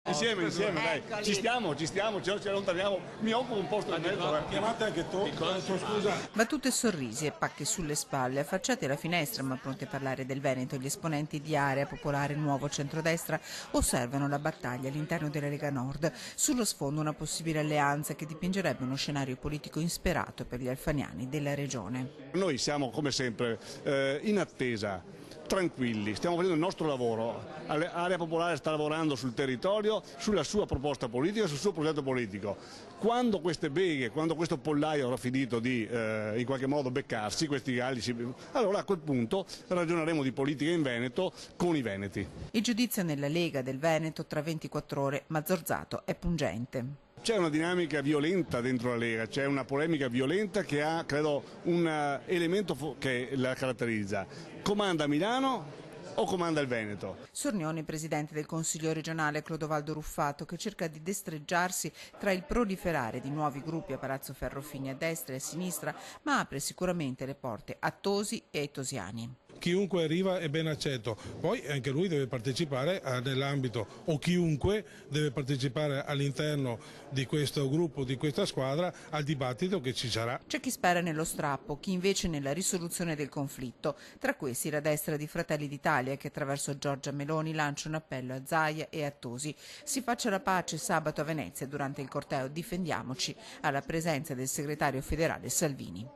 Insieme, dai, ci stiamo, ci allontaniamo, mi occupo un posto in mezzo. Chiamate anche tu, scusa. Battute e sorrisi e pacche sulle spalle, affacciati alla finestra ma pronti a parlare del Veneto, gli esponenti di Area Popolare Nuovo Centrodestra osservano la battaglia all'interno della Lega Nord. Sullo sfondo una possibile alleanza che dipingerebbe uno scenario politico insperato per gli alfaniani della regione. Noi siamo come sempre in attesa, tranquilli, stiamo facendo il nostro lavoro. Area Popolare sta lavorando sul territorio, sulla sua proposta politica, sul suo progetto politico. Quando queste beghe, quando questo pollaio avrà finito di in qualche modo beccarsi, questi galli, allora a quel punto ragioneremo di politica in Veneto con i veneti. Il giudizio nella Lega del Veneto tra 24 ore, ma Zorzato è pungente. C'è una dinamica violenta dentro la Lega, c'è una polemica violenta che ha, credo, un elemento che la caratterizza. Comanda Milano o comanda il Veneto? Sornione, presidente del Consiglio regionale Clodovaldo Ruffato, che cerca di destreggiarsi tra il proliferare di nuovi gruppi a Palazzo Ferrofini a destra e a sinistra, ma apre sicuramente le porte a Tosi e ai tosiani. Chiunque arriva è ben accetto, poi anche lui deve partecipare nell'ambito, o chiunque deve partecipare all'interno di questo gruppo, di questa squadra, al dibattito che ci sarà. C'è chi spera nello strappo, chi invece nella risoluzione del conflitto. Tra questi la destra di Fratelli d'Italia, che attraverso Giorgia Meloni lancia un appello a Zaia e a Tosi. Si faccia la pace sabato a Venezia durante il corteo Difendiamoci, alla presenza del segretario federale Salvini.